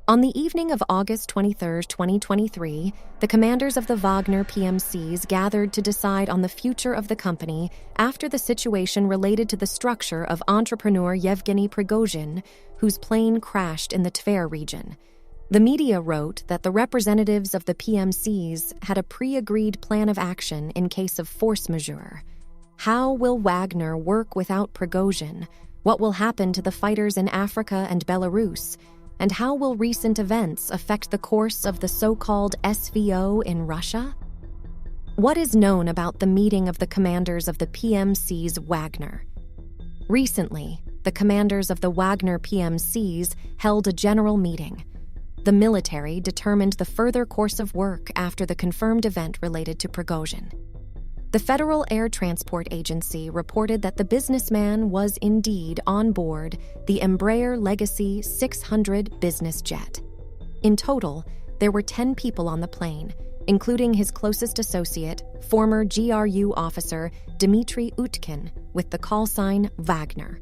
On the evening of August 23, 2023, the commanders of the Wagner PMCs gathered to decide on the future of the company after the situation related to the structure of entrepreneur Evgeny Prigozhin, whose plane crashed in the Tver region. The media wrote that the representatives of the PMCs had a pre-agreed plan of action in case of force majeure. How will Wagner work without Prigozhin? What will happen to the fighters in Africa and Belarus? And how will recent events affect the course of the so-called SVO in Russia? What is known about the meeting of the commanders of the PMCs Wagner? Recently, the commanders of the Wagner PMCs held a general meeting. The military determined the further course of work after the confirmed event related to Prigozhin. The Federal Air Transport Agency reported that the businessman was indeed on board the Embraer Legacy 600 business jet. In total, there were 10 people on the plane, including his closest associate, former GRU officer Dmitry Utkin, with the call sign Wagner.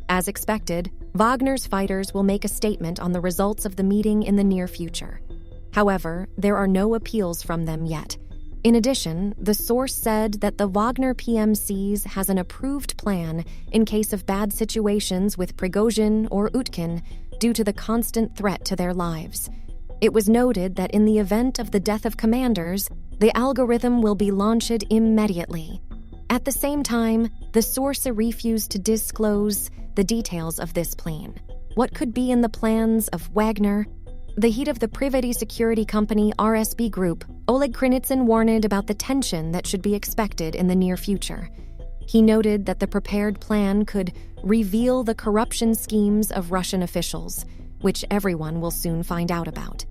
As expected, Wagner's fighters will make a statement on the results of the meeting in the near future. However, there are no appeals from them yet. In addition, the source said that the Wagner PMCs has an approved plan in case of bad situations with Prigozhin or Utkin due to the constant threat to their lives. It was noted that in the event of the death of commanders, the algorithm will be launched immediately. At the same time, the source refused to disclose the details of this plan. What could be in the plans of Wagner? The head of the private security company RSB Group, Oleg Krinitsin, warned about the tension that should be expected in the near future. He noted that the prepared plan could reveal the corruption schemes of Russian officials, which everyone will soon find out about.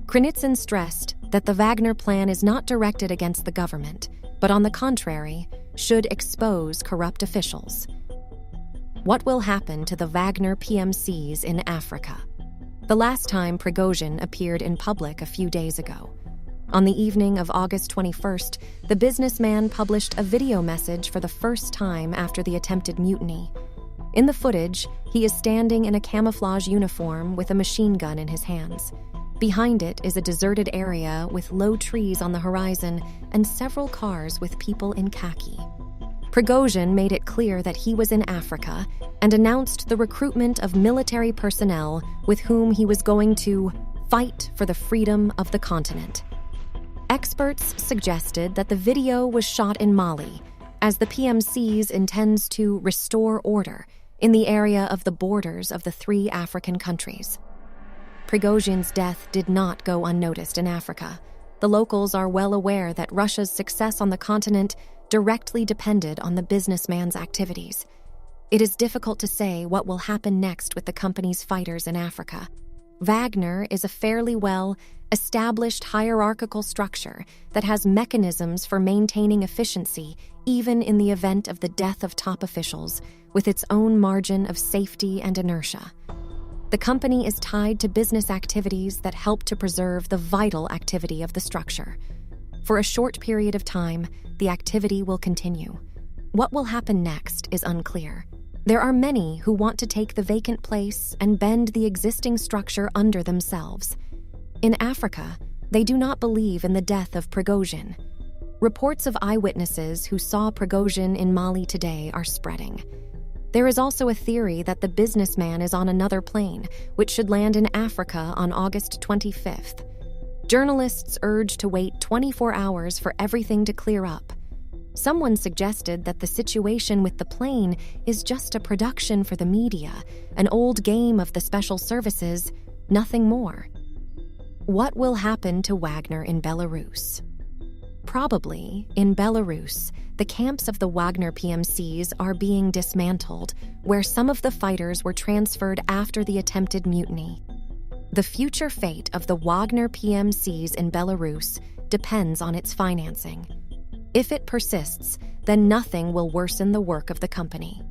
Krinitsin stressed that the Wagner plan is not directed against the government, but on the contrary, should expose corrupt officials. What will happen to the Wagner PMCs in Africa? The last time Prigozhin appeared in public a few days ago. On the evening of August 21st, the businessman published a video message for the first time after the attempted mutiny. In the footage, he is standing in a camouflage uniform with a machine gun in his hands. Behind it is a deserted area with low trees on the horizon and several cars with people in khaki. Prigozhin made it clear that he was in Africa and announced the recruitment of military personnel with whom he was going to fight for the freedom of the continent. Experts suggested that the video was shot in Mali, as the PMCs intends to restore order in the area of the borders of the 3 African countries. Prigozhin's death did not go unnoticed in Africa. The locals are well aware that Russia's success on the continent directly depended on the businessman's activities. It is difficult to say what will happen next with the company's fighters in Africa. Wagner is a fairly well-established hierarchical structure that has mechanisms for maintaining efficiency even in the event of the death of top officials, with its own margin of safety and inertia. The company is tied to business activities that help to preserve the vital activity of the structure. For a short period of time, the activity will continue. What will happen next is unclear. There are many who want to take the vacant place and bend the existing structure under themselves. In Africa, they do not believe in the death of Prigozhin. Reports of eyewitnesses who saw Prigozhin in Mali today are spreading. There is also a theory that the businessman is on another plane, which should land in Africa on August 25th. Journalists urge to wait 24 hours for everything to clear up. Someone suggested that the situation with the plane is just a production for the media, an old game of the special services, nothing more. What will happen to Wagner in Belarus? Probably, in Belarus, the camps of the Wagner PMCs are being dismantled, where some of the fighters were transferred after the attempted mutiny. The future fate of the Wagner PMCs in Belarus depends on its financing. If it persists, then nothing will worsen the work of the company.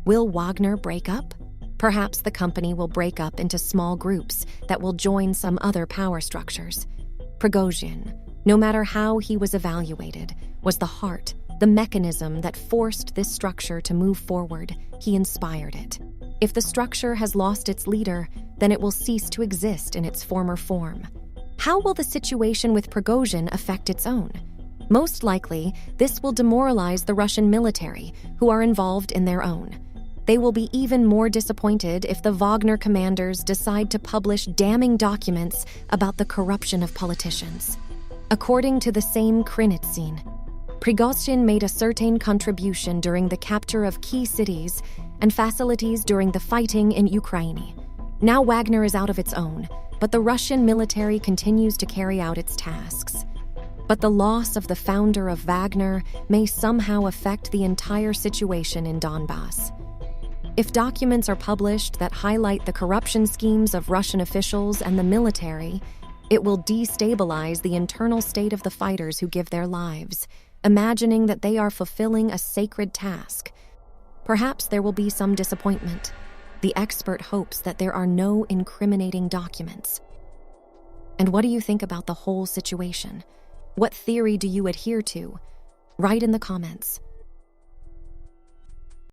Will Wagner break up? Perhaps the company will break up into small groups that will join some other power structures. Prigozhin, no matter how he was evaluated, was the heart, the mechanism that forced this structure to move forward. He inspired it. If the structure has lost its leader, then it will cease to exist in its former form. How will the situation with Prigozhin affect its own? Most likely, this will demoralize the Russian military, who are involved in their own. They will be even more disappointed if the Wagner commanders decide to publish damning documents about the corruption of politicians. According to the same Krinitsin, Prigozhin made a certain contribution during the capture of key cities and facilities during the fighting in Ukraine. Now Wagner is out of its own, but the Russian military continues to carry out its tasks. But the loss of the founder of Wagner may somehow affect the entire situation in Donbass. If documents are published that highlight the corruption schemes of Russian officials and the military, it will destabilize the internal state of the fighters who give their lives, imagining that they are fulfilling a sacred task. Perhaps there will be some disappointment. The expert hopes that there are no incriminating documents. And what do you think about the whole situation? What theory do you adhere to? Write in the comments.